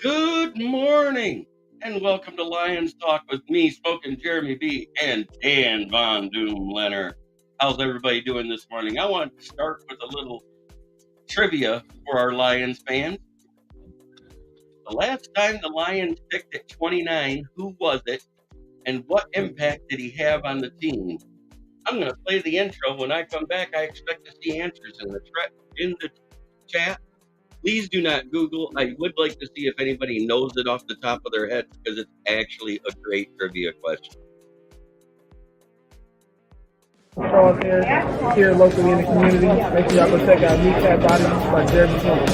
Good morning, and welcome to Lions Talk with me, Smokkin Jeremy B, and Dan Von Doom Leonard. How's everybody doing this morning? I want to start with a little trivia for our Lions fans. The last time the Lions picked at 29, who was it, and what impact did he have on the team? I'm going to play the intro. When I come back, I expect to see answers in the chat. Please do not Google. I would like to see if anybody knows it off the top of their head because it's actually a great trivia question. Charles here locally in the community. Make sure y'all go check out Kneecap Body by Jeremy Jones.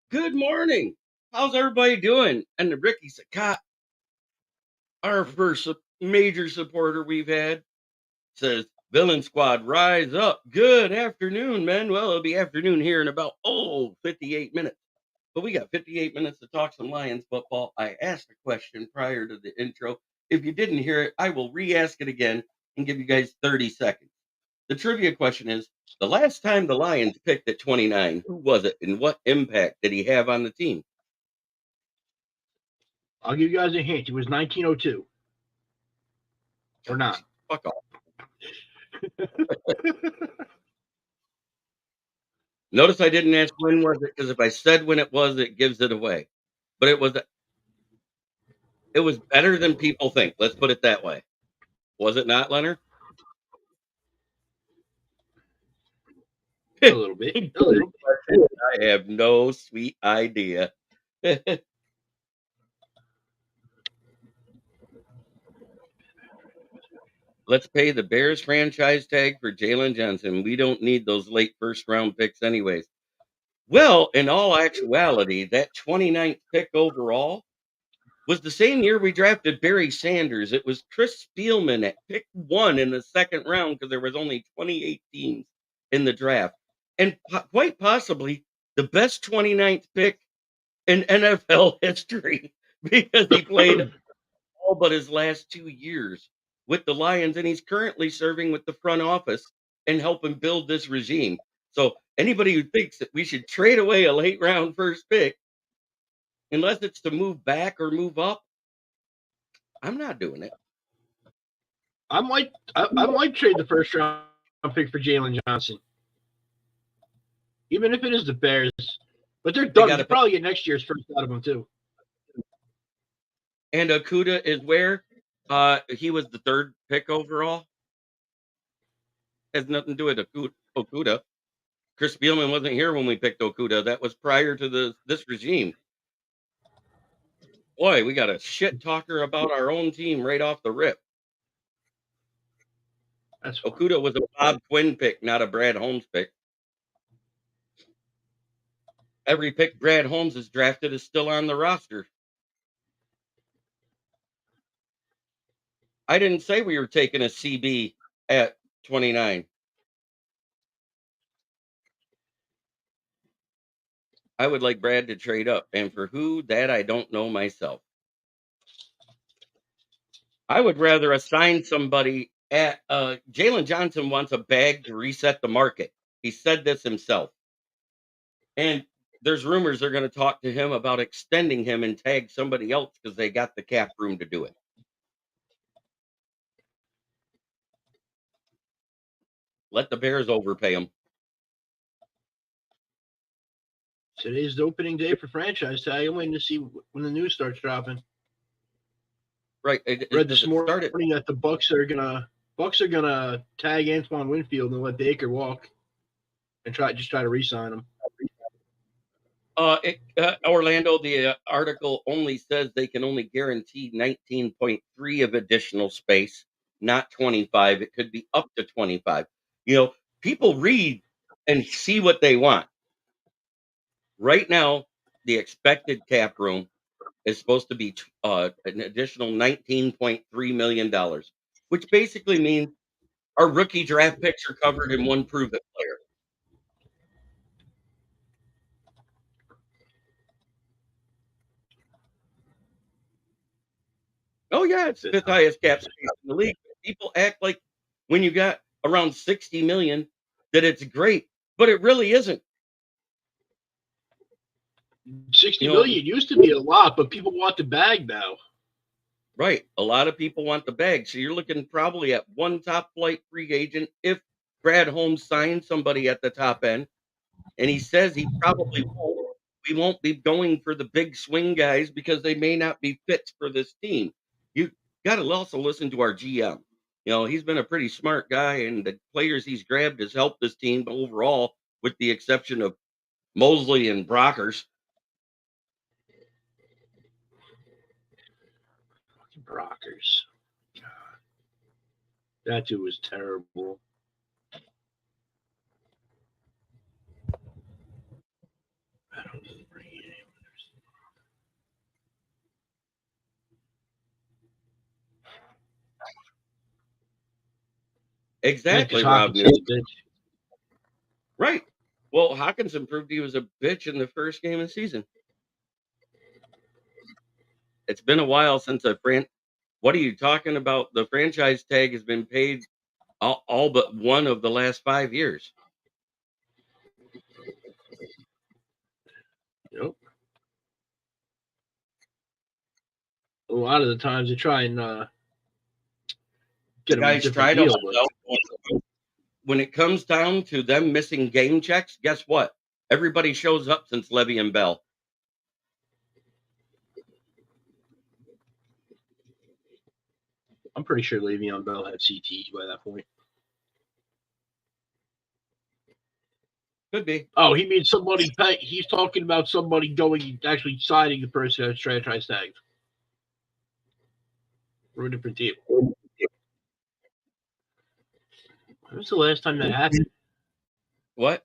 Good morning. How's everybody doing? And the Ricky Sakat, our first major supporter we've had, says, Villain Squad, rise up. Good afternoon, man. Well, it'll be afternoon here in about, 58 minutes. But we got 58 minutes to talk some Lions football. I asked a question prior to the intro. If you didn't hear it, I will re-ask it again and give you guys 30 seconds. The trivia question is, the last time the Lions picked at 29, who was it and what impact did he have on the team? I'll give you guys a hint. It was 1902. Or not. Fuck off. Notice I didn't ask when was it, because if I said when it was, it gives it away. But it was better than people think. Let's put it that way. Was it not, Leonard? A little bit. A little bit. I have no sweet idea. Let's pay the Bears franchise tag for Jalen Johnson. We don't need those late first round picks anyways. Well, in all actuality, that 29th pick overall was the same year we drafted Barry Sanders. It was Chris Spielman at pick 1 in the second round because there was only 28 teams in the draft. And quite possibly the best 29th pick in NFL history because he played all but his last 2 years with the Lions, and he's currently serving with the front office and helping build this regime. So anybody who thinks that we should trade away a late round first pick, unless it's to move back or move up, I'm not doing it. I might trade the first round pick for Jalen Johnson. Even if it is the Bears. But they're done. They probably get next year's first out of them too. And Okudah is where? He was the 3rd pick overall. Has nothing to do with Okudah. Chris Spielman wasn't here when we picked Okudah. That was prior to this regime. Boy, we got a shit talker about our own team right off the rip. Okudah was a Bob Quinn pick, not a Brad Holmes pick. Every pick Brad Holmes has drafted is still on the roster. I didn't say we were taking a CB at 29. I would like Brad to trade up, and for who, that I don't know myself. I would rather assign somebody at Jalen Johnson wants a bag to reset the market. He said this himself. And there's rumors they're going to talk to him about extending him and tag somebody else because they got the cap room to do it. Let the Bears overpay him. Today's the opening day for franchise tag. I'm waiting to see when the news starts dropping. Right. Read this morning that the Bucks are gonna Bucks are gonna tag Antoine Winfield and let Baker walk and try to re-sign him. Orlando, the article only says they can only guarantee 19.3 of additional space, not 25. It could be up to 25. You know, people read and see what they want. Right now, the expected cap room is supposed to be an additional $19.3 million, which basically means our rookie draft picks are covered in one prove it player. Oh yeah, it's fifth highest cap space in the league. People act like when you got around 60 million that it's great, but it really isn't. 60 You know, million used to be a lot, but people want the bag now. right. A lot of people want the bag. So you're looking probably at one top flight free agent if Brad Holmes signs somebody at the top end. And he says he probably won't. We won't be going for the big swing guys because they may not be fit for this team. You got to also listen to our GM. You know, he's been a pretty smart guy, and the players he's grabbed has helped this team overall, with the exception of Mosley and Brockers. Brockers. God, that dude was terrible. I don't know. Because Exactly, Rob New. Hawkinson's a bitch. Right. Well, Hawkinson proved he was a bitch in the first game of the season. It's been a while since What are you talking about? The franchise tag has been paid all but one of the last 5 years. Yep. A lot of the times they try and get him a Guys different try to deal, hold but out. When it comes down to them missing game checks, guess what? Everybody shows up since Levy and Bell. I'm pretty sure Le'Veon Bell had CTE by that point. Could be. Oh, he means somebody. He's talking about somebody going actually signing the person that's franchise tagged for a different team. When was the last time that happened? What?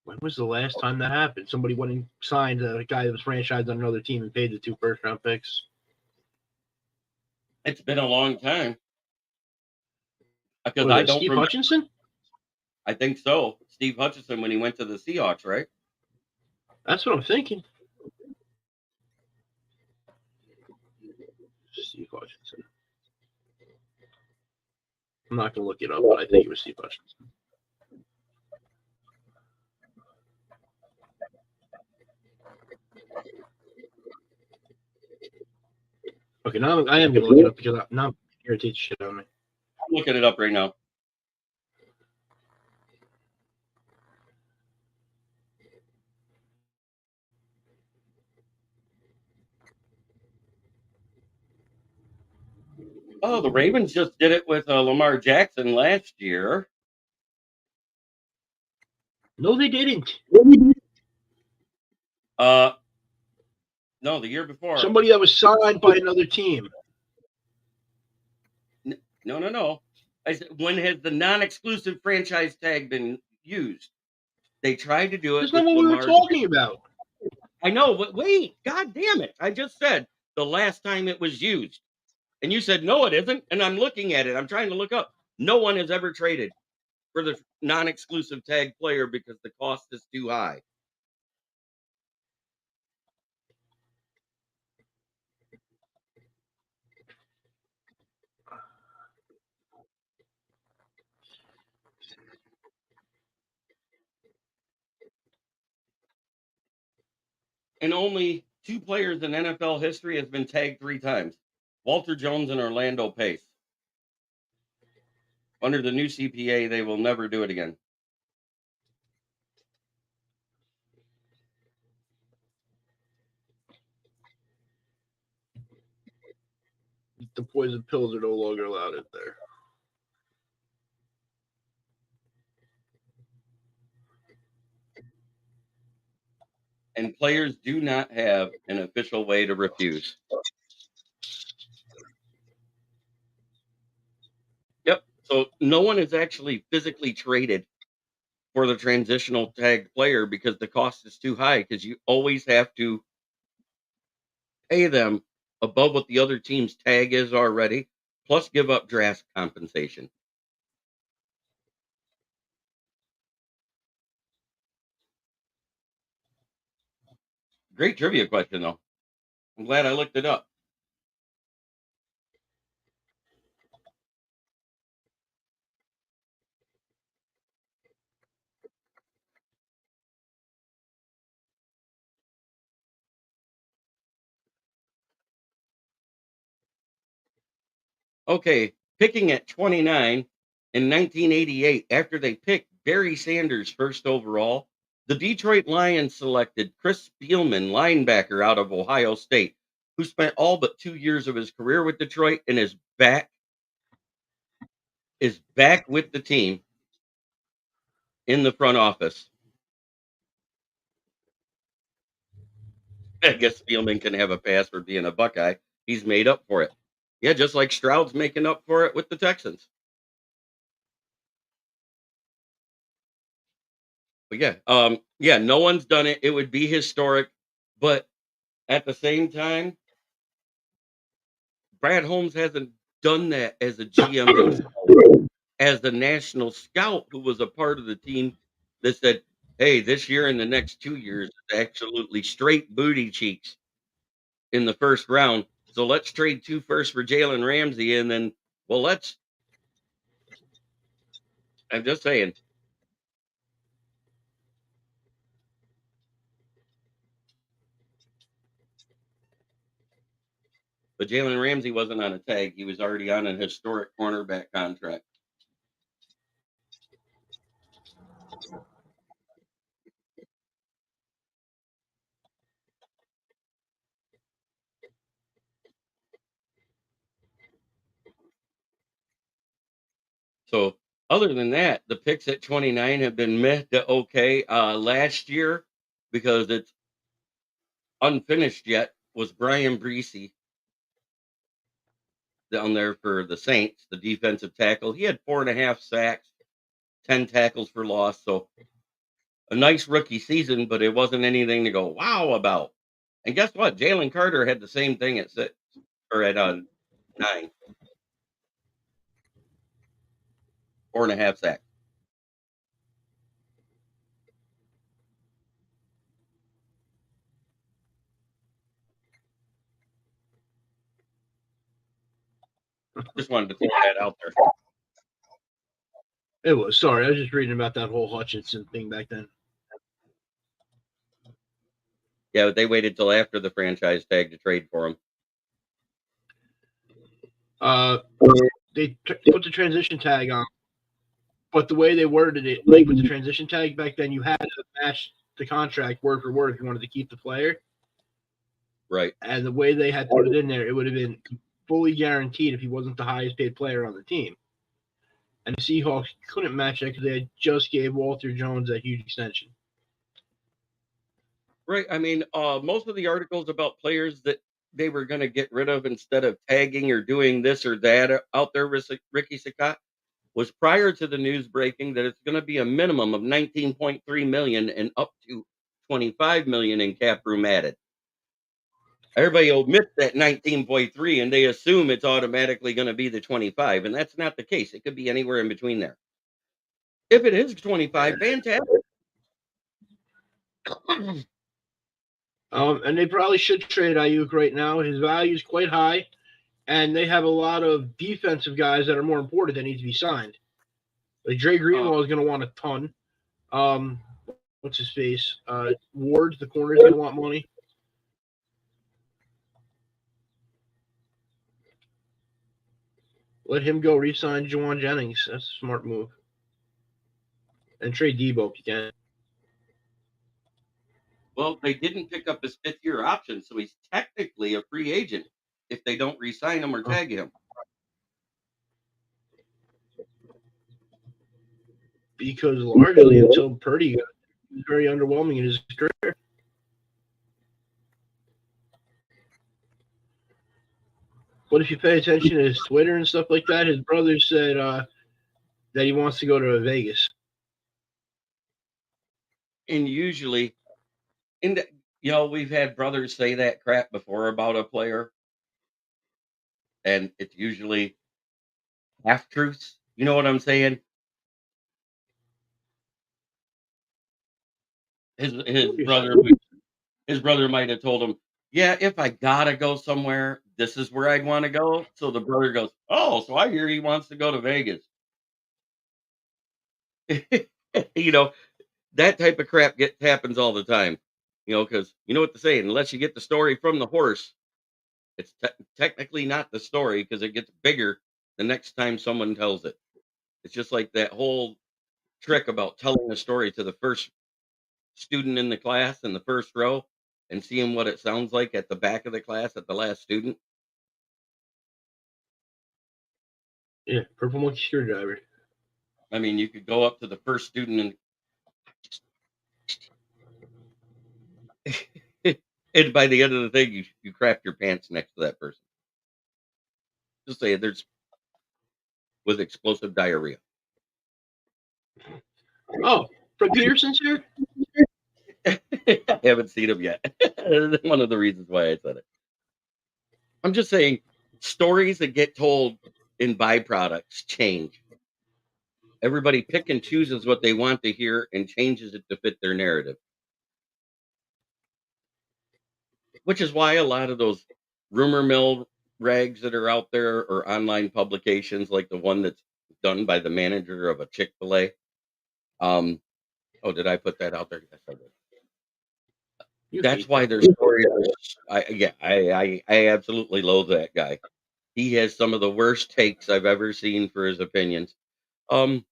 When was the last time that happened? Somebody went and signed a guy that was franchised on another team and paid the 2 first-round picks. It's been a long time. Because Was I it don't Steve remember. Hutchinson? I think so. Steve Hutchinson when he went to the Seahawks, right? That's what I'm thinking. Steve Hutchinson. I'm not going to look it up, but I think it was Steve Hutchinson. Okay, now I am going to look it up because now I'm irritated shit on me. I'm looking it up right now. Oh, the Ravens just did it with Lamar Jackson last year. No, they didn't. Uh, no, the year before. Somebody that was signed by another team. No. I said, when has the non-exclusive franchise tag been used? They tried to do it That's with not what we were Lamar. talking about. I know, but wait, God damn it. I just said the last time it was used. And you said, no, it isn't. And I'm looking at it. I'm trying to look up. No one has ever traded for the non exclusive tag player because the cost is too high. And only two players in NFL history has been tagged 3 times: Walter Jones and Orlando Pace. Under the new CPA, they will never do it again. The poison pills are no longer allowed in there. and players do not have an official way to refuse. Yep. So no one is actually physically traded for the transitional tag player because the cost is too high because you always have to pay them above what the other team's tag is already, plus give up draft compensation. Great trivia question, though. I'm glad I looked it up. Okay, picking at 29 in 1988, after they picked Barry Sanders first overall, the Detroit Lions selected Chris Spielman, linebacker out of Ohio State, who spent all but 2 years of his career with Detroit and is back with the team in the front office. I guess Spielman can have a pass for being a Buckeye. He's made up for it. Yeah, just like Stroud's making up for it with the Texans. But yeah, no one's done it. It would be historic, but at the same time, Brad Holmes hasn't done that as a GM himself, as the national scout who was a part of the team that said, "Hey, this year and the next 2 years is absolutely straight booty cheeks in the first round. So let's trade two firsts for Jalen Ramsey, and then well, let's." I'm just saying, but Jalen Ramsey wasn't on a tag; he was already on an historic cornerback contract. So other than that, the picks at 29 have been meh to okay. Last year, because it's unfinished yet, was Brian Breesy down there for the Saints, the defensive tackle. He had 4.5 sacks, 10 tackles for loss. So a nice rookie season, but it wasn't anything to go wow about. And guess what? Jalen Carter had the same thing at 6 or at 9, 4.5 sacks. Just wanted to throw that out there. It was. Sorry, I was just reading about that whole Hutchinson thing back then. Yeah, but they waited till after the franchise tag to trade for him. Uh, they put the transition tag on, but the way they worded it, like with the transition tag back then, you had to match the contract word for word if you wanted to keep the player. Right. And the way they had put it in there, it would have been fully guaranteed if he wasn't the highest paid player on the team. And the Seahawks couldn't match that because they had just gave Walter Jones that huge extension. Right. I mean, most of the articles about players that they were going to get rid of instead of tagging or doing this or that out there, Ricky Sakat, was prior to the news breaking that it's going to be a minimum of 19.3 million and up to 25 million in cap room added. Everybody omits that 19.3 and they assume it's automatically going to be the 25, and that's not the case. It could be anywhere in between there. If it is 25, fantastic. And they probably should trade Ayuk right now. His value is quite high, and they have a lot of defensive guys that are more important that need to be signed. Like Dre Greenlaw is going to want a ton. What's his face? Ward, the corner, is going to want money. Let him go re-sign Juwan Jennings. That's a smart move. And trade Debo if you can. Well, they didn't pick up his 5th-year option, so he's technically a free agent if they don't re-sign him or tag him. Because largely until Purdy got very underwhelming in his career. But if you pay attention to his Twitter and stuff like that, his brother said that he wants to go to Vegas. And usually, in the, we've had brothers say that crap before about a player, and it's usually half truths. You know what I'm saying? His his brother his brother might have told him, "Yeah, if I gotta go somewhere, this is where I'd want to go." So the brother goes, "Oh, so I hear he wants to go to Vegas." you know that type of crap happens all the time. Because you know what to say. Unless you get the story from the horse, it's technically not the story because it gets bigger the next time someone tells it. It's just like that whole trick about telling a story to the first student in the class in the first row and seeing what it sounds like at the back of the class at the last student. Yeah, purple monkey screwdriver. I mean, you could go up to the first student and and by the end of the thing, you crap your pants next to that person. Just say there's with explosive diarrhea. Oh, Fred Peterson's here. I haven't seen him yet. One of the reasons why I said it. I'm just saying stories that get told in byproducts change. Everybody pick and chooses what they want to hear and changes it to fit their narrative, which is why a lot of those rumor mill rags that are out there or online publications like the one that's done by the manager of a Chick-fil-A. Um, oh, did I put that out there? Yes, I did. You That's hate why them. their stories I absolutely loathe that guy. He has some of the worst takes I've ever seen for his opinions. Um,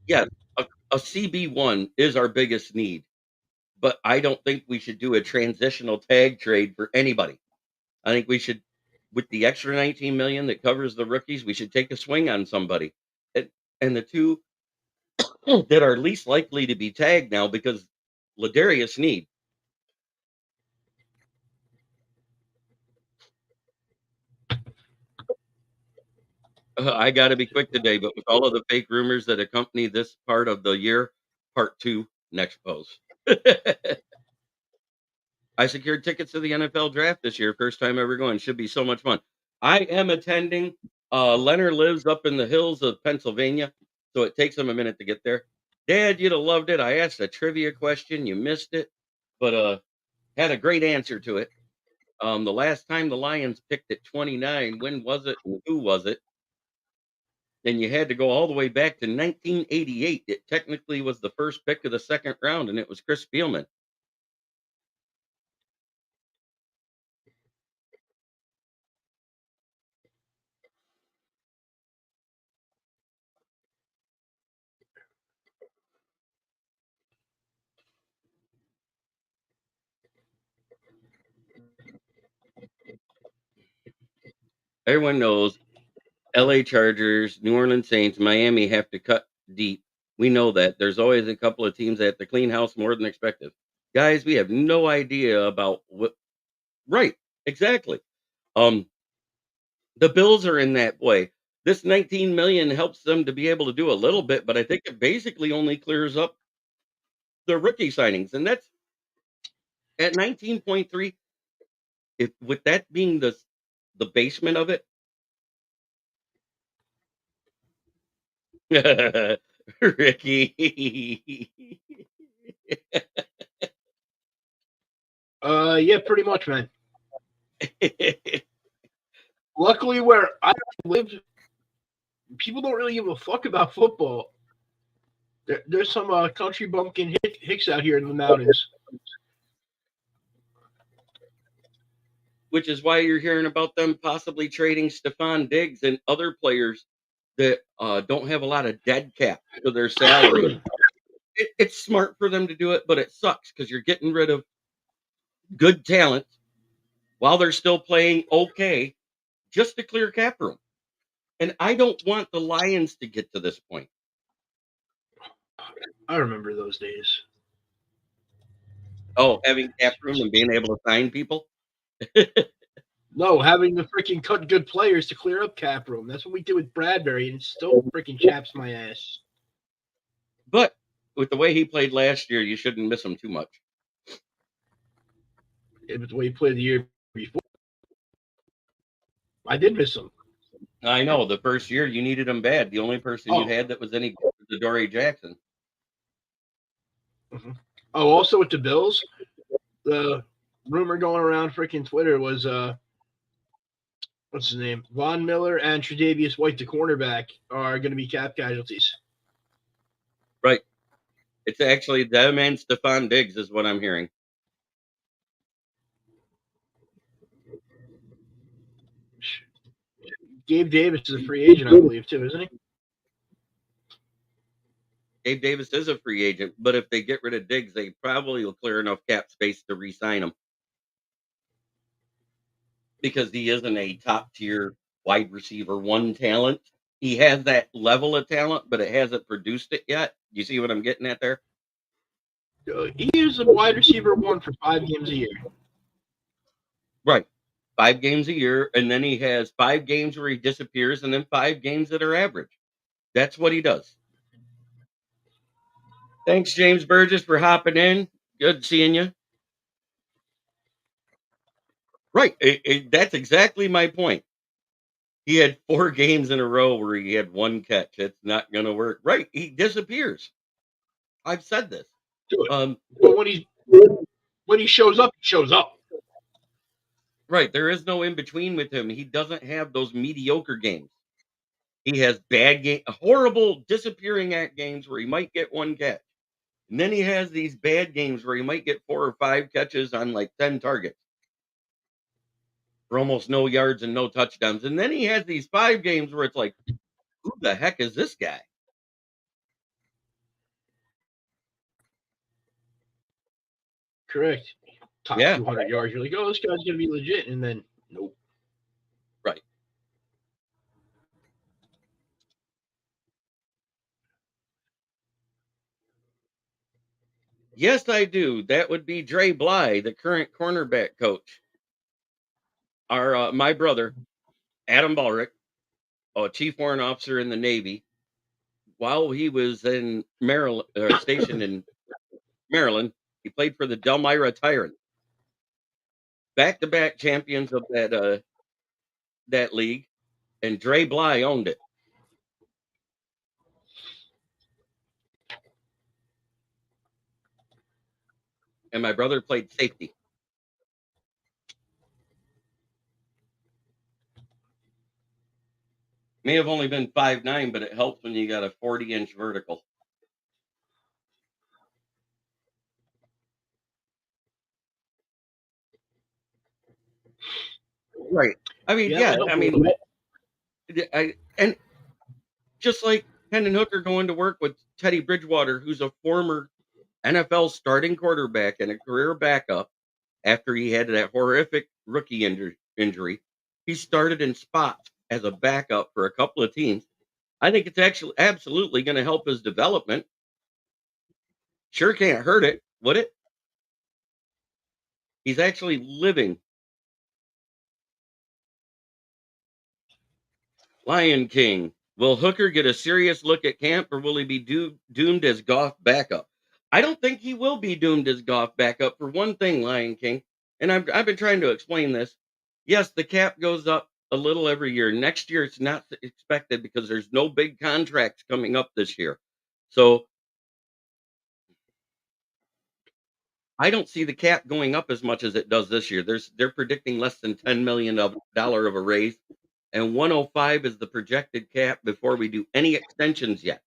yeah, a CB1 is our biggest need, but I don't think we should do a transitional tag trade for anybody. I think we should, with the extra 19 million that covers the rookies, we should take a swing on somebody. And, and the two that are least likely to be tagged now because Ladarius Need. I got to be quick today, but with all of the fake rumors that accompany this part of the year, part two, next post. I secured tickets to the NFL draft this year. First time ever going. Should be so much fun. I am attending. Leonard lives up in the hills of Pennsylvania, so it takes him a minute to get there. Dad, you'd have loved it. I asked a trivia question. You missed it, but had a great answer to it. The last time the Lions picked at 29, when was it and who was it? And you had to go all the way back to 1988. It technically was the first pick of the second round, and it was Chris Spielman. Everyone knows LA Chargers, New Orleans Saints, Miami have to cut deep. We know that. There's always a couple of teams that have to clean house more than expected. Guys, we have no idea about what right, exactly. Um, the Bills are in that way. This 19 million helps them to be able to do a little bit, but I think it basically only clears up the rookie signings. And that's at 19.3. If with that being the basement of it, Ricky. Yeah, pretty much, man. Luckily, where I live, people don't really give a fuck about football. There's some country bumpkin hicks out here in the mountains. Which is why you're hearing about them possibly trading Stephon Diggs and other players that don't have a lot of dead cap to their salary. It's smart for them to do it, but it sucks because you're getting rid of good talent while they're still playing okay just to clear cap room. And I don't want the Lions to get to this point. I remember those days. Oh, having cap room and being able to sign people. No, having the freaking cut good players to clear up cap room. That's what we did with Bradbury, and it still freaking chaps my ass. But with the way he played last year, you shouldn't miss him too much. It was the way he played the year before. I did miss him. I know the first year you needed him bad. The only person you Oh, had that was any good was Adoree Jackson. mhm. Oh, also with the Bills, the rumor going around freaking Twitter was what's his name? Von Miller and Tre'Davious White, the cornerback, are going to be cap casualties. Right. It's actually them and Stephon Diggs is what I'm hearing. Gabe Davis is a free agent, I believe, too, isn't he? Gabe Davis is a free agent, but if they get rid of Diggs, they probably will clear enough cap space to re-sign him because he isn't a top tier wide receiver one talent. He has that level of talent, but it hasn't produced it yet. You see what I'm getting at there? He is a wide receiver one for 5 games a year. Right. 5 games a year, and then he has 5 games where he disappears, and then 5 games that are average. That's what he does. Thanks, James Burgess, for hopping in. Good seeing you. Right. That's exactly my point. He had 4 games in a row where he had one catch. It's not going to work. Right. He disappears. I've said this. Do it. Um, But when he shows up, he shows up. right. There is no in between with him. He doesn't have those mediocre games. He has bad game, horrible disappearing act games where he might get one catch. And then he has these bad games where he might get 4 or 5 catches on like 10 targets for almost no yards and no touchdowns. And then he has these 5 games where it's like, who the heck is this guy? Correct. Top Yeah, 200 yards. You're like, oh, this guy's going to be legit. And then, nope. right. Yes, I do. That would be Dre Bly, the current cornerback coach. Our my brother, Adam Ballrick, a chief warrant officer in the Navy, while he was in Maryland, stationed in Maryland, he played for the Delmira Tyrants, back-to-back champions of that league, and Dre Bly owned it. And my brother played safety. May have only been 5'9", but it helps when you got a 40-inch vertical. Right. I mean, Yeah, yeah. that helped I a little mean, bit. and just like Hendon Hooker going to work with Teddy Bridgewater, who's a former NFL starting quarterback and a career backup after he had that horrific rookie injury. He started in spots as a backup for a couple of teams. I think it's actually absolutely going to help his development. Sure can't hurt it, would it? He's actually living. Lion King. Will Hooker get a serious look at camp or will he be doomed as Goff backup? I don't think he will be doomed as Goff backup for one thing, Lion King. And I've been trying to explain this. Yes, the cap goes up a little every year. Next year, it's not expected because there's no big contracts coming up this year. So I don't see the cap going up as much as it does this year. They're predicting less than $10 million of a raise, and 105 is the projected cap before we do any extensions yet.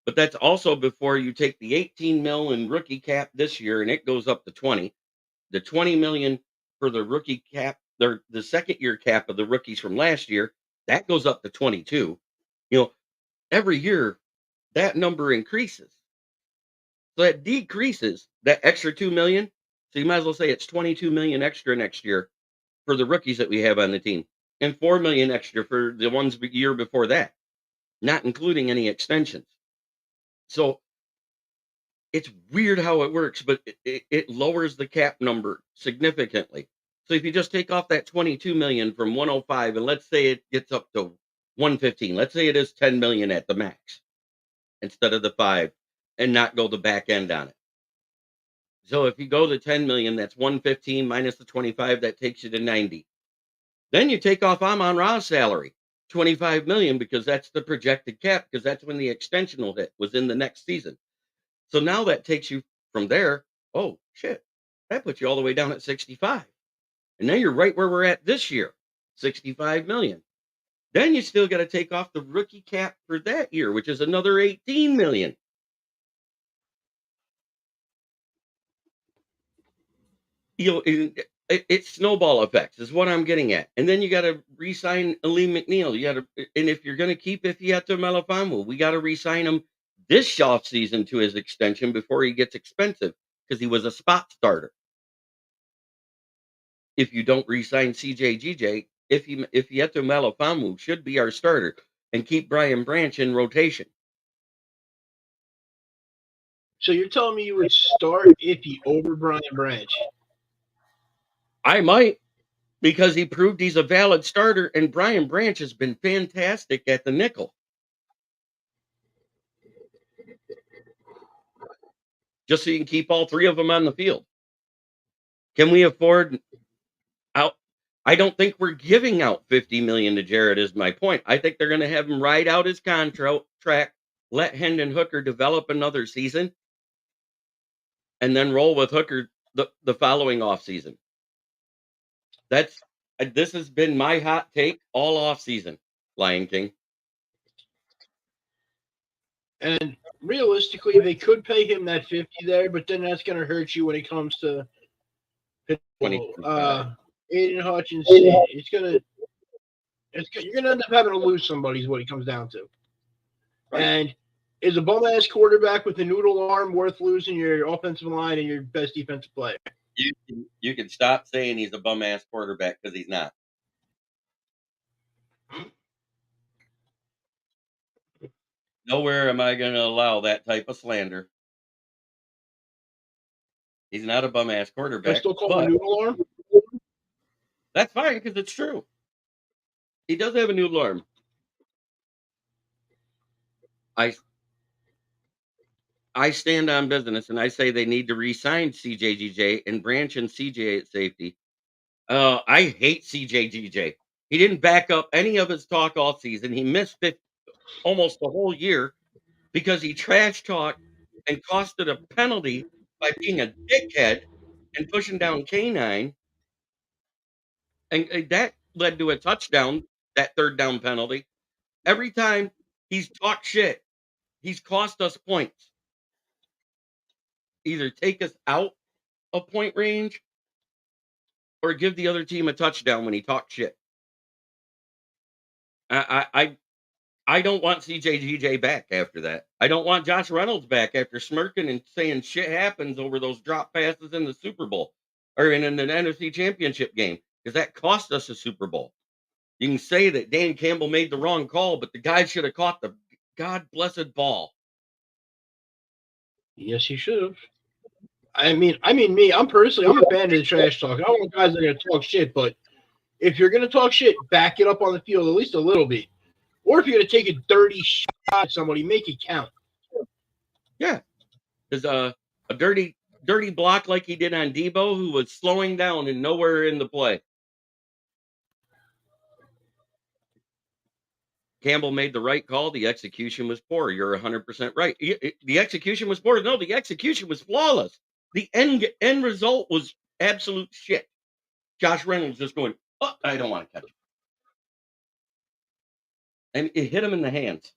But that's also before you take the 18 mil in rookie cap this year and it goes up to 20. The 20 million for the rookie cap, the second year cap of the rookies from last year, that goes up to 22. You know, every year that number increases. So that decreases that extra 2 million. So you might as well say it's 22 million extra next year for the rookies that we have on the team and 4 million extra for the ones the year before that, not including any extensions. So it's weird how it works, but it lowers the cap number significantly. So if you just take off that 22 million from 105, and let's say it gets up to 115, let's say it is 10 million at the max instead of the 5, and not go the back end on it. So if you go to 10 million, that's 115 minus the 25, that takes you to 90. Then you take off Amon Ra's salary, 25 million, because that's the projected cap, because that's when the extension will hit, was in the next season. So now that takes you from there. Oh shit. That puts you all the way down at 65. And now you're right where we're at this year, 65 million. Then you still got to take off the rookie cap for that year, which is another 18 million. You know, it's snowball effects is what I'm getting at. And then you got to re-sign Lee McNeil. You got to, and if you're going to keep Ifeatu Melifonwu, we got to re-sign him this off season to his extension before he gets expensive because he was a spot starter. If you don't re-sign CJGJ, Ifeatu Melifonwu should be our starter and keep Brian Branch in rotation. So you're telling me you would start Iffy over Brian Branch? I might, because he proved he's a valid starter, and Brian Branch has been fantastic at the nickel. Just so you can keep all three of them on the field. Can we afford out? I don't think we're giving out 50 million to Jared is my point. I think they're going to have him ride out his contract, let Hendon Hooker develop another season, and then roll with Hooker the following offseason. This has been my hot take all offseason, Lion King. And realistically, they could pay him that 50 there, but then that's going to hurt you when it comes to Aiden Hutchinson. You're going to end up having to lose somebody is what it comes down to. Right. And is a bum-ass quarterback with a noodle arm worth losing your offensive line and your best defensive player? You can stop saying he's a bum-ass quarterback because he's not. Nowhere am I going to allow that type of slander. He's not a bum-ass quarterback. I still call him a noodle arm? That's fine because it's true. He does have a noodle arm. I stand on business and I say they need to re-sign CJGJ and Branch and CJ at safety. I hate CJGJ. He didn't back up any of his talk all season. He missed almost the whole year because he trash talked and costed a penalty by being a dickhead and pushing down K9. And that led to a touchdown, that third down penalty. Every time he's talked shit, he's cost us points. Either take us out of point range or give the other team a touchdown when he talks shit. I don't want CJGJ back after that. I don't want Josh Reynolds back after smirking and saying shit happens over those drop passes in the Super Bowl or in the NFC Championship game because that cost us a Super Bowl. You can say that Dan Campbell made the wrong call, but the guy should have caught the God blessed ball. Yes, he should have. I mean, me. I'm a fan of the trash talk. I don't want guys that are gonna talk shit, but if you're gonna talk shit, back it up on the field at least a little bit. Or if you're gonna take a dirty shot at somebody, make it count. Yeah, because a dirty block like he did on Debo, who was slowing down and nowhere in the play. Campbell made the right call. The execution was poor. You're 100% right. The execution was poor. No, the execution was flawless. The end result was absolute shit. Josh Reynolds just going, oh, I don't want to catch it. And it hit him in the hands.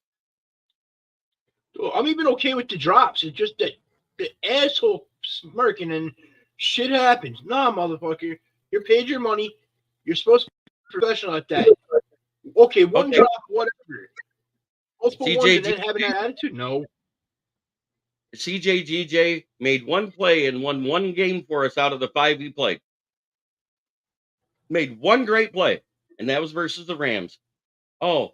I'm even okay with the drops. It's just that the asshole smirking and shit happens. Nah, motherfucker. You're paid your money. You're supposed to be professional at that. Okay, one drop, whatever. Multiple ones and then having that attitude? No. CJGJ made one play and won one game for us out of the 5 he played. Made one great play, and that was versus the Rams. Oh,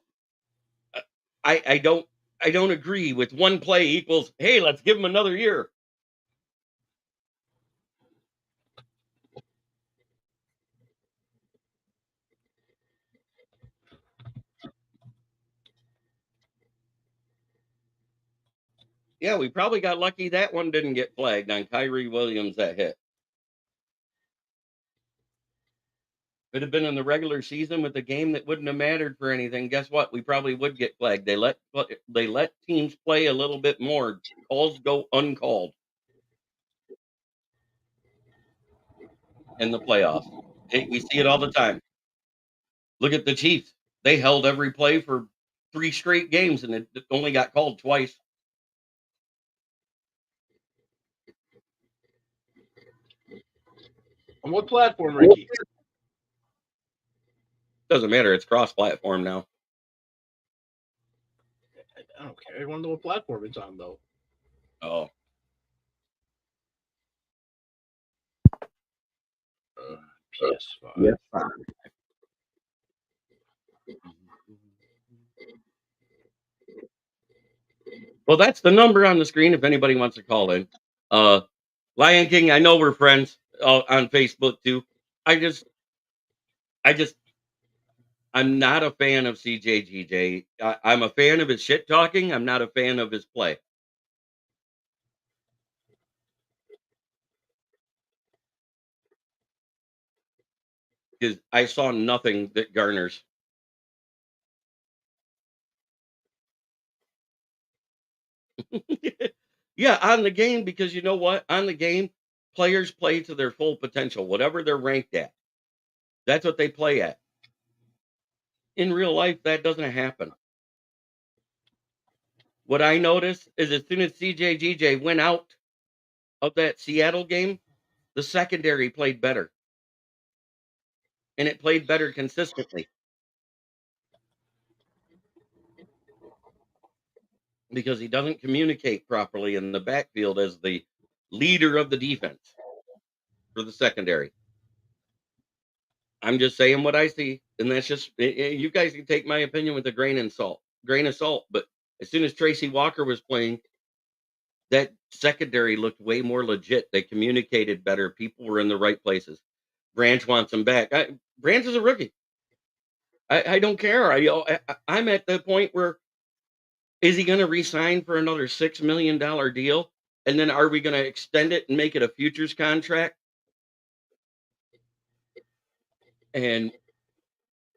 I don't agree with one play equals, hey, let's give him another year. Yeah, we probably got lucky that one didn't get flagged on Kyrie Williams that hit. Could have been in the regular season with a game that wouldn't have mattered for anything. Guess what? We probably would get flagged. They let teams play a little bit more. Calls go uncalled in the playoffs. We see it all the time. Look at the Chiefs. They held every play for 3 straight games, and it only got called twice. On what platform, Ricky? Doesn't matter. It's cross-platform now. I don't care. I want to know what platform it's on, though. Oh, PS5. yes. Well, that's the number on the screen if anybody wants to call in. Lion King, I know we're friends on Facebook too. I just, I'm not a fan of CJGJ. I'm a fan of his shit talking. I'm not a fan of his play. Because I saw nothing that garners. Yeah, on the game, because you know what? On the game, players play to their full potential, whatever they're ranked at. That's what they play at. In real life, that doesn't happen. What I noticed is as soon as CJGJ went out of that Seattle game, the secondary played better. And it played better consistently because he doesn't communicate properly in the backfield as the leader of the defense for the secondary. I'm just saying what I see, and that's just you guys can take my opinion with a grain of salt. But as soon as Tracy Walker was playing, that secondary looked way more legit. They communicated better. People were in the right places. Branch wants him back. Branch is a rookie. I don't care. I'm at the point where is he going to resign for another $6 million deal, and then are we going to extend it and make it a futures contract? And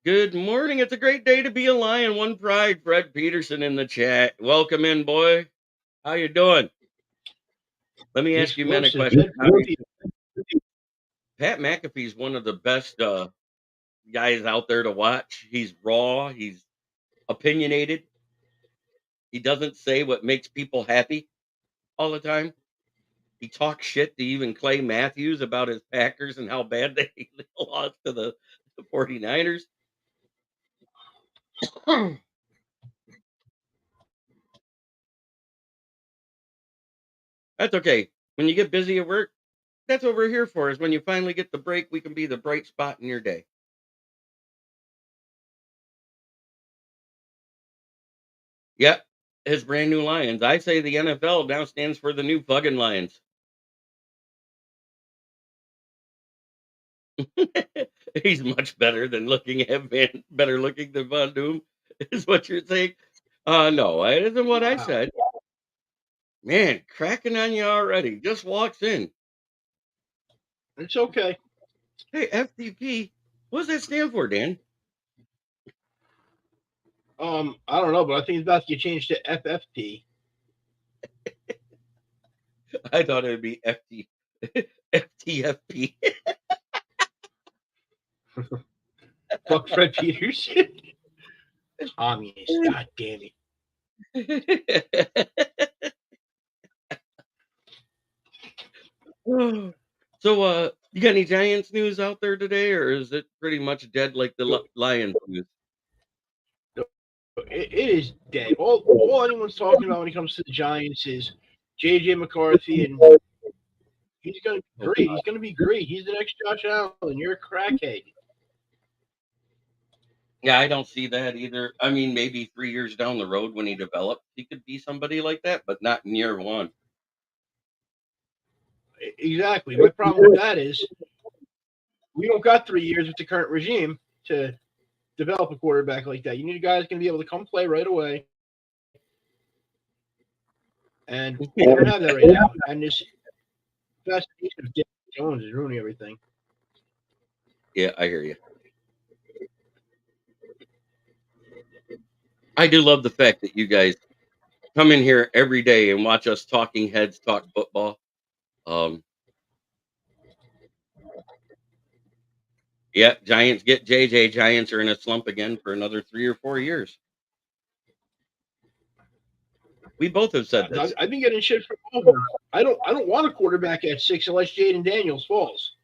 good morning. It's a great day to be a Lion. One pride. Fred Peterson in the chat. Welcome in, boy. How you doing? Let me ask you men a question. Pat McAfee's one of the best guys out there to watch. He's raw. He's opinionated. He doesn't say what makes people happy all the time. He talks shit to even Clay Matthews about his Packers and how bad they lost to the 49ers. That's okay. When you get busy at work, that's what we're here for, is when you finally get the break, we can be the bright spot in your day. Yep. His brand new Lions. I say the NFL now stands for the new fucking Lions. He's much better than better looking than Von Doom, is what you're saying. No, that isn't what I said. Man, cracking on you already. Just walks in. It's okay. Hey, FTP. What does that stand for, Dan? I don't know, but I think it's about to get changed to FFP. I thought it would be FTFP. Fuck Fred Peterson. Communist. God damn it. So, you got any Giants news out there today, or is it pretty much dead like the Lions news? It is dead. All anyone's talking about when it comes to the Giants is JJ McCarthy, and he's going to be great. He's going to be great. He's the next Josh Allen. You're a crackhead. Yeah, I don't see that either. I mean, maybe 3 years down the road when he develops, he could be somebody like that, but not in year one. Exactly. My problem with that is we don't got 3 years with the current regime to develop a quarterback like that. You need a guy that's going to be able to come play right away. And they don't have that right now. And this fascination of Daniel Jones is ruining everything. Yeah, I hear you. I do love the fact that you guys come in here every day and watch us talking heads talk football. Um, yeah, Giants get JJ. Giants are in a slump again for another 3 or 4 years. We both have said this. I've been getting shit from all of them. I don't want a quarterback at 6 unless Jaden Daniels falls.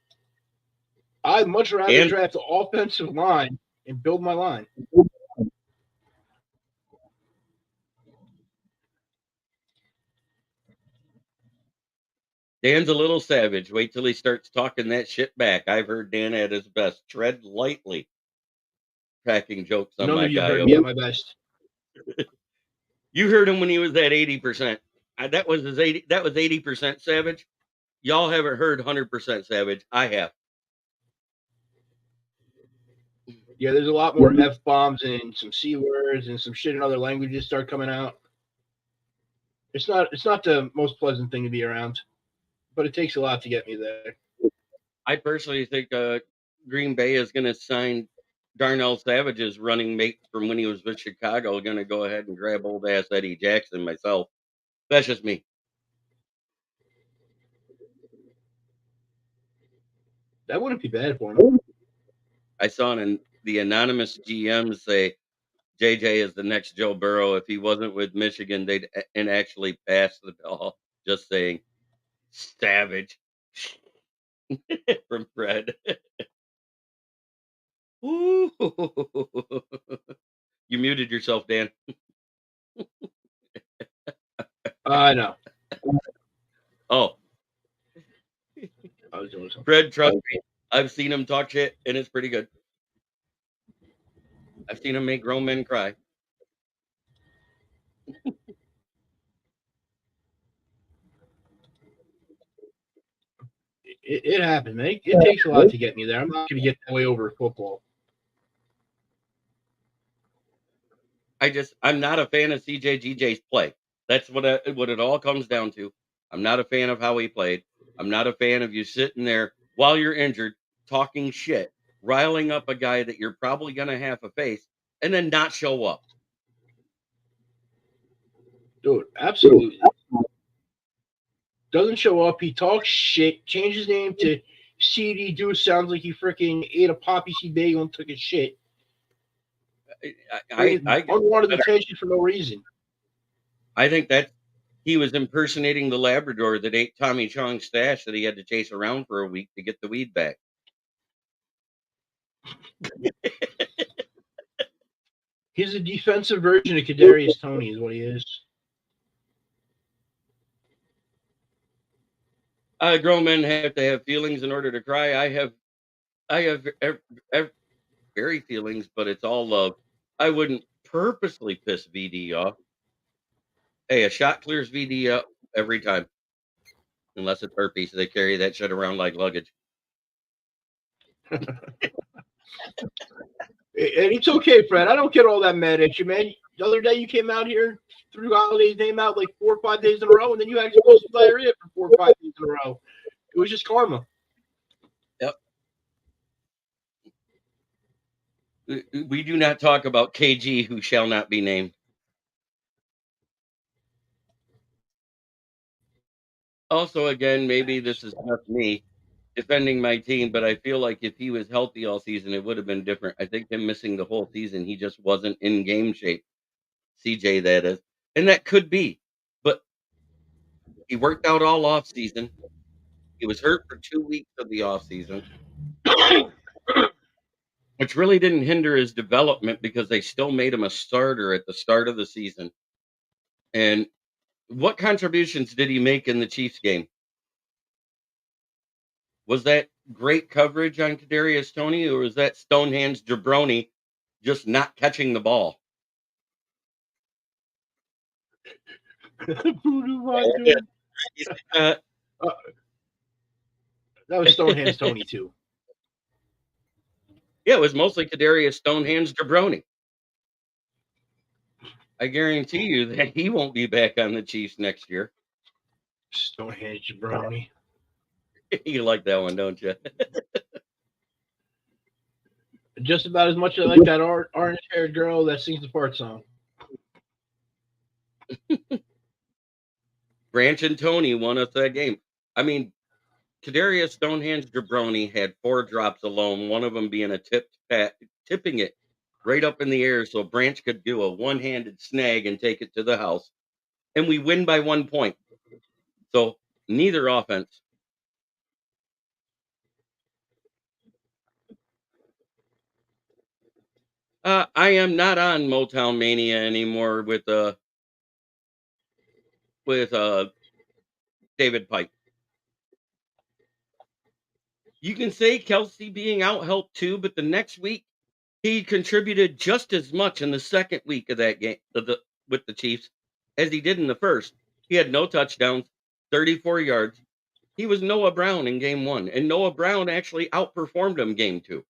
I'd much rather And draft the offensive line and build my line. Dan's a little savage. Wait till he starts talking that shit back. I've heard Dan at his best. Tread lightly, cracking jokes on None my of you guy. heard me at my best. You heard him when he was at 80%. That was his 80. That was 80% savage. Y'all haven't heard 100% savage. I have. Yeah, there's a lot more F bombs and some C words and some shit in other languages start coming out. It's not the most pleasant thing to be around, but it takes a lot to get me there. I personally think Green Bay is going to sign Darnell Savage's running mate from when he was with Chicago. Going to go ahead and grab old ass Eddie Jackson myself. That's just me. That wouldn't be bad for him. I saw the anonymous GM say JJ is the next Joe Burrow. If he wasn't with Michigan, they'd and actually pass the ball. Just saying, Savage from Fred. Ooh. You muted yourself, Dan. I know. Oh, I was doing something. Fred, trust me. I've seen him talk shit, and it's pretty good. I've seen him make grown men cry. It happens, man. It takes a lot to get me there. I'm not going to get that way over football. I'm not a fan of CJGJ's play. That's what it all comes down to. I'm not a fan of how he played. I'm not a fan of you sitting there while you're injured talking shit, riling up a guy that you're probably going to have to face, and then not show up. Dude, absolutely. Doesn't show up. He talks shit. Changed his name to CD Deuce. Sounds like he freaking ate a poppy seed bagel and took his shit. I unwanted attention for no reason. I think that he was impersonating the Labrador that ate Tommy Chong's stash that he had to chase around for a week to get the weed back. He's a defensive version of Kadarius Toney, is what he is. Grown men have to have feelings in order to cry. I have very feelings, but it's all love. I wouldn't purposely piss VD off. Hey, a shot clears VD up every time, unless it's herpes. They carry that shit around like luggage. And it's okay, Fred. I don't get all that mad at you, man. The other day you came out here, threw Holiday's name out like 4 or 5 days in a row, and then you actually posted diarrhea for 4 or 5 days in a row. It was just karma. Yep. We do not talk about KG, who shall not be named. Also, again, maybe this is just me defending my team, but I feel like if he was healthy all season, it would have been different. I think him missing the whole season, he just wasn't in game shape. CJ, that is. And that could be. But he worked out all off season. He was hurt for 2 weeks of the off season, which really didn't hinder his development because they still made him a starter at the start of the season. And what contributions did he make in the Chiefs game? Was that great coverage on Kadarius Toney, or was that Stonehands jabroni just not catching the ball? That was Stonehands Toney, too. Yeah, it was mostly Kadarius Stonehands jabroni. I guarantee you that he won't be back on the Chiefs next year. Stonehenge jabroni. You like that one, don't you? Just about as much as I like that orange-haired girl that sings the part song. Branch and Tony won us that game. I mean, Kadarius Stonehenge Jabroni had 4 drops alone, one of them being a tipping it right up in the air so Branch could do a one-handed snag and take it to the house. And we win by 1 point. So neither offense. I am not on Motown Mania anymore with David Pike. You can say Kelsey being out helped too, but the next week he contributed just as much in the second week of that game with the Chiefs as he did in the first. He had no touchdowns, 34 yards. He was Noah Brown in game 1, and Noah Brown actually outperformed him game 2.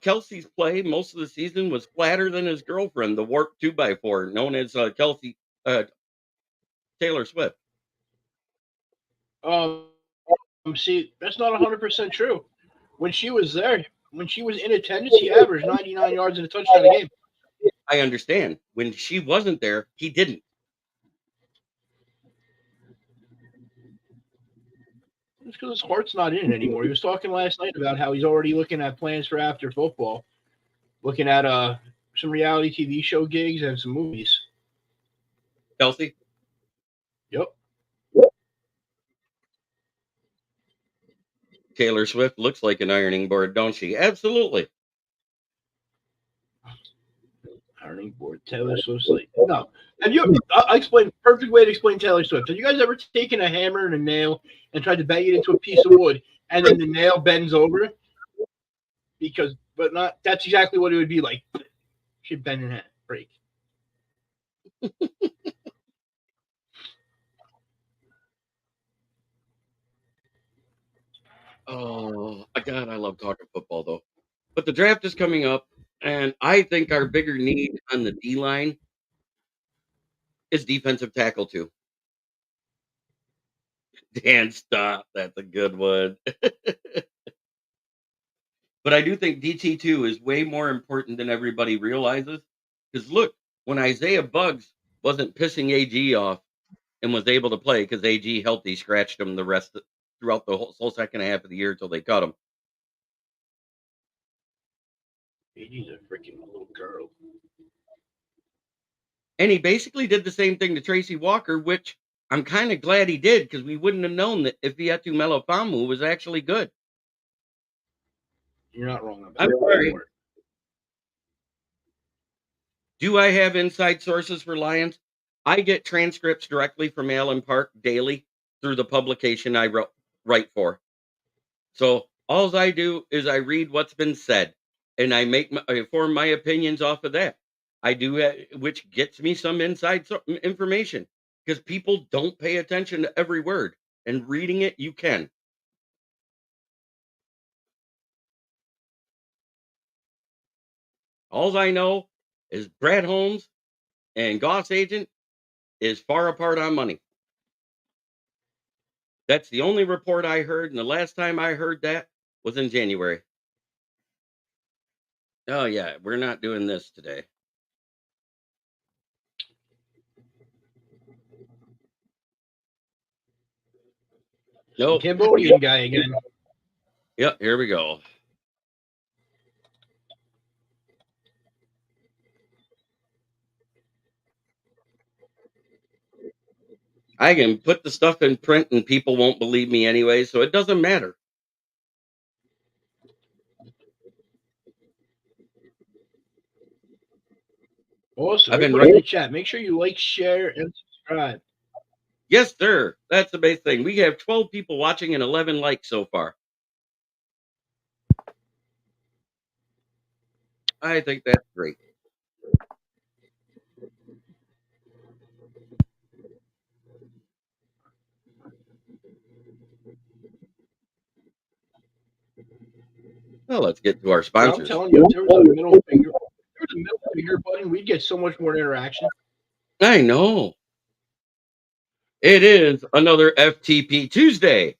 Kelsey's play most of the season was flatter than his girlfriend, the warped 2x4, known as Kelsey uh, Taylor Swift. See, that's not 100% true. When she was there, when she was in attendance, he averaged 99 yards and a touchdown a game. I understand. When she wasn't there, he didn't. It's because his heart's not in it anymore. He was talking last night about how he's already looking at plans for after football, looking at some reality TV show gigs and some movies. Kelsey? Yep. Taylor Swift looks like an ironing board, don't she? Absolutely. Ironing board. Taylor Swift's like, no. Have you? I explain perfect way to explain Taylor Swift. Have you guys ever taken a hammer and a nail and tried to bang it into a piece of wood, and then the nail bends over? But not. That's exactly what it would be like. Should bend in half, break. Oh, God, I love talking football, though. But the draft is coming up, and I think our bigger need on the D line is defensive tackle, too. Dan, stop. That's a good one. But I do think DT2 is way more important than everybody realizes. Because look, when Isaiah Buggs wasn't pissing AG off and was able to play because AG healthy scratched him throughout the whole second half of the year until they cut him. AG's a freaking little girl. And he basically did the same thing to Tracy Walker, which I'm kind of glad he did because we wouldn't have known that if Ifeatu Melifamu was actually good. You're not wrong about I'm that. sorry. Do I have inside sources for Lions? I get transcripts directly from Allen Park daily through the publication I write for. So all I do is I read what's been said, and I form my opinions off of that. I do, which gets me some inside information because people don't pay attention to every word, and reading it you can. All I know is Brad Holmes and Goss Agent is far apart on money. That's the only report I heard, and the last time I heard that was in January. Oh yeah, we're not doing this today. Nope. Cambodian guy again. Yep, here we go. I can put the stuff in print and people won't believe me anyway, so it doesn't matter. Also, I've been everybody in writing. the chat, make sure you like, share, and subscribe. Yes, sir. That's the base thing. We have 12 people watching and 11 likes so far. I think that's great. Well, let's get to our I'm sponsors. telling you, if there was a middle finger button, we'd get so much more interaction. I know. It is another FTP Tuesday.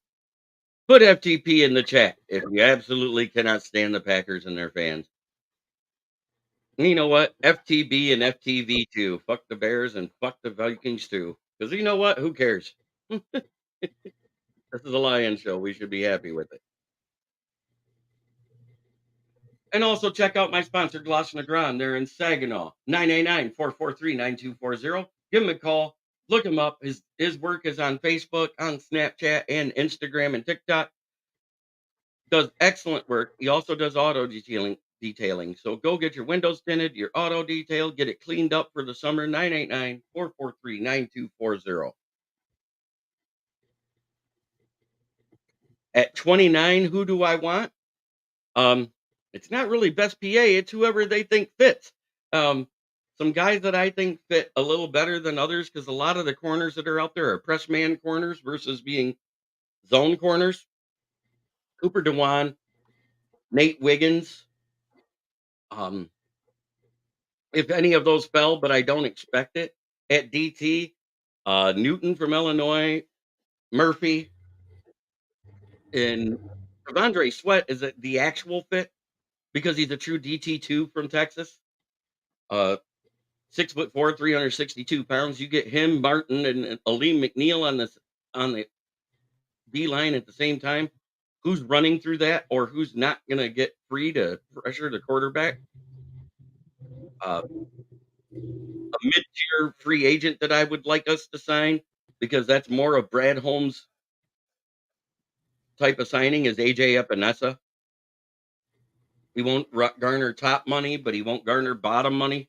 Put FTP in the chat if you absolutely cannot stand the Packers and their fans. And you know what? FTB and FTV too. Fuck the Bears and fuck the Vikings too. Because you know what? Who cares? This is a Lion show. We should be happy with it. And also check out my sponsor, Gloss Negron. They're in Saginaw. 989-443-9240. Give him a call. Look him up. His work is on Facebook, on Snapchat, and Instagram and TikTok. Does excellent work. He also does auto detailing. So go get your windows tinted, your auto detail, get it cleaned up for the summer. 989-443-9240. At 29, who do I want? Um, it's not really best PA, it's whoever they think fits. Um, some guys that I think fit a little better than others because a lot of the corners that are out there are press man corners versus being zone corners. Cooper DeWan, Nate Wiggins. Um, if any of those fell, but I don't expect it. At DT, Newton from Illinois, Murphy, and Andre Sweat is it the actual fit because he's a true DT2 from Texas. Uh, 6'4", 362 pounds. You get him, Martin, and Aleem McNeil on the B line at the same time. Who's running through that, or who's not going to get free to pressure the quarterback? A mid-tier free agent that I would like us to sign because that's more of Brad Holmes type of signing is AJ Epinesa. He won't garner top money, but he won't garner bottom money.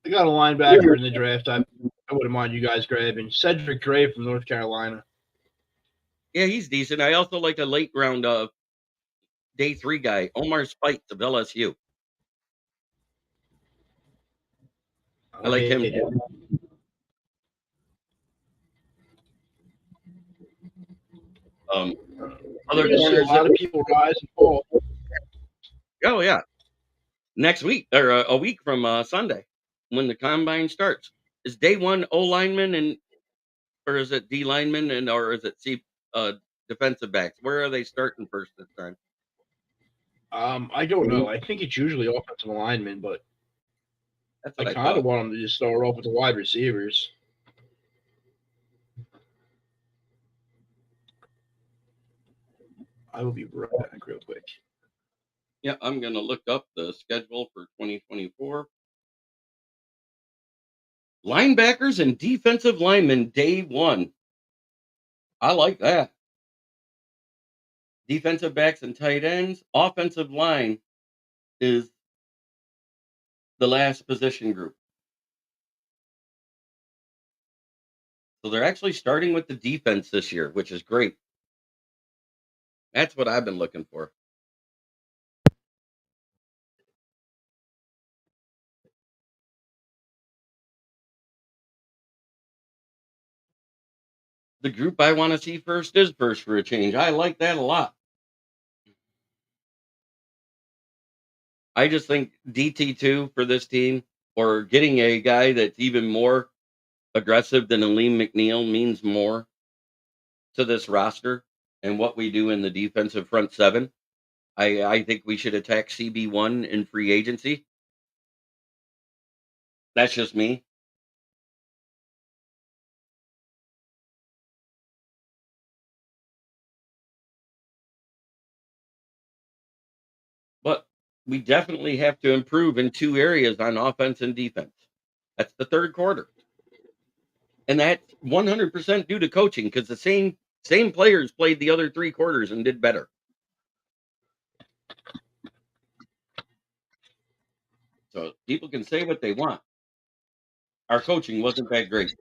I got a linebacker in the draft. I wouldn't mind you guys grabbing Cedric Gray from North Carolina. Yeah, he's decent. I also like a late round day 3 guy, Omar Speights of LSU. I like him. Other corners. A lot of people rise and fall. Oh yeah, next week or a week from Sunday when the combine starts. Is day 1 O lineman and or is it D lineman and or is it C defensive backs? Where are they starting first this time? I don't know. I think it's usually offensive linemen, but That's I what I kind of thought. want them to just start off with the wide receivers. I will be right back real quick. Yeah, I'm gonna look up the schedule for 2024. Linebackers and defensive linemen day 1. I like that. Defensive backs and tight ends. Offensive line is the last position group. So they're actually starting with the defense this year, which is great. That's what I've been looking for. The group I want to see first is first for a change. I like that a lot. I just think DT2 for this team or getting a guy that's even more aggressive than Aleem McNeil means more to this roster and what we do in the defensive front seven. I think we should attack CB1 in free agency. That's just me. But we definitely have to improve in 2 areas on offense and defense. That's the 3rd quarter. And that's 100% due to coaching because the same players played the other 3 quarters and did better. So people can say what they want. Our coaching wasn't that great.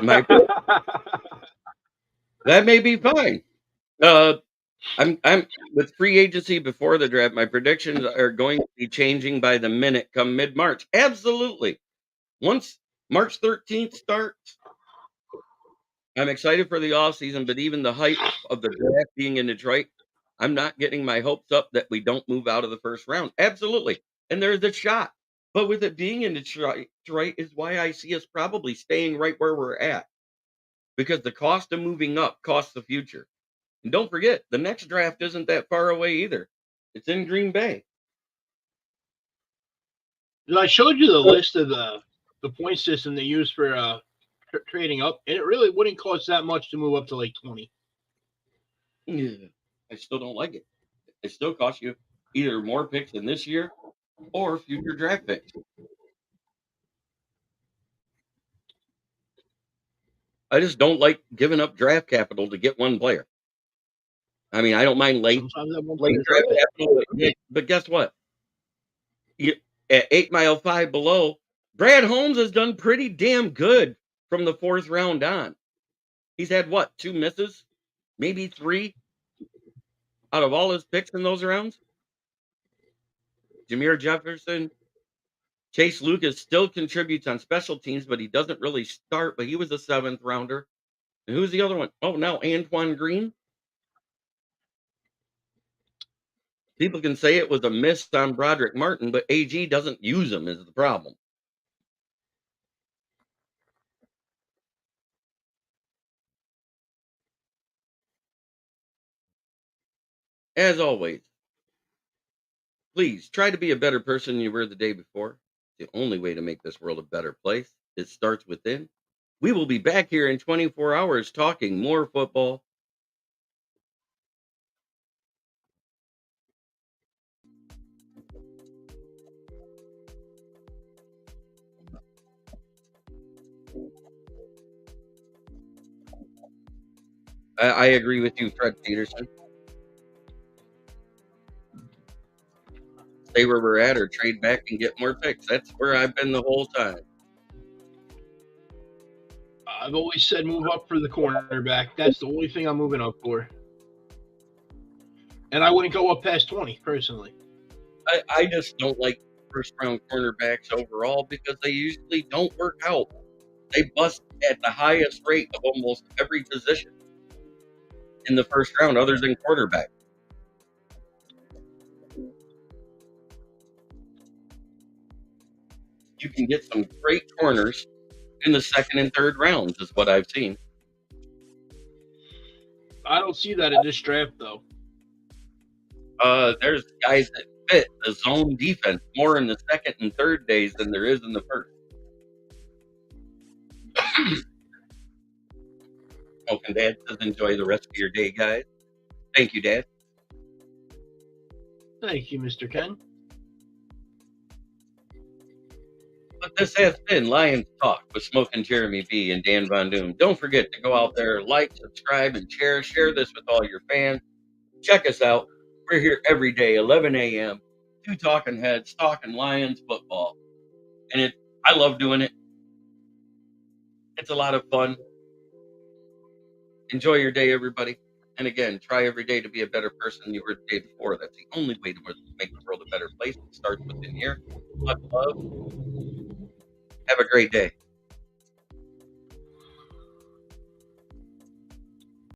My that may be fine. I'm with free agency before the draft. My predictions are going to be changing by the minute come mid March. Absolutely. Once March 13th starts. I'm excited for the offseason, but even the hype of the draft being in Detroit, I'm not getting my hopes up that we don't move out of the first round. Absolutely. And there's a shot. But with it being in Detroit is why I see us probably staying right where we're at because the cost of moving up costs the future. And don't forget, the next draft isn't that far away either. It's in Green Bay. I showed you the list of the point system they use for trading up, and it really wouldn't cost that much to move up to like 20. Yeah, I still don't like it. It still costs you either more picks than this year or future draft picks. I just don't like giving up draft capital to get one player. I mean, I don't mind Sometimes that one late player's draft right. capital, but guess what? You, at 8 Mile 5 below, Brad Holmes has done pretty damn good from the fourth round on. He's had what, two misses, maybe three out of all his picks in those rounds. Jameer Jefferson, Chase Lucas still contributes on special teams, but he doesn't really start. But he was a seventh rounder. And who's the other one? Oh, now Antoine Green. People can say it was a miss on Broderick Martin, but AG doesn't use him is the problem. As always, please try to be a better person than you were the day before. The only way to make this world a better place. It starts within. We will be back here in 24 hours talking more football. I agree with you, Fred Peterson. Stay where we're at or trade back and get more picks. That's where I've been the whole time. I've always said move up for the cornerback. That's the only thing I'm moving up for. And I wouldn't go up past 20, personally. I just don't like first round cornerbacks overall because they usually don't work out. They bust at the highest rate of almost every position in the first round, other than quarterback. You can get some great corners in the second and third rounds, is what I've seen. I don't see that in this draft, though. There's guys that fit the zone defense more in the second and third days than there is in the first. Smoking Dad says enjoy the rest of your day, guys. Thank you, Dad. Thank you, Mr. Ken. But this has been Lions Talk with Smoking Jeremy B and Dan Von Doom. Don't forget to go out there, like, subscribe, and share. Share this with all your fans. Check us out. We're here every day, 11 a.m. Two talking heads, talking Lions football. And I love doing it. It's a lot of fun. Enjoy your day, everybody. And again, try every day to be a better person than you were the day before. That's the only way to make the world a better place. It starts within here. Much love. Have a great day.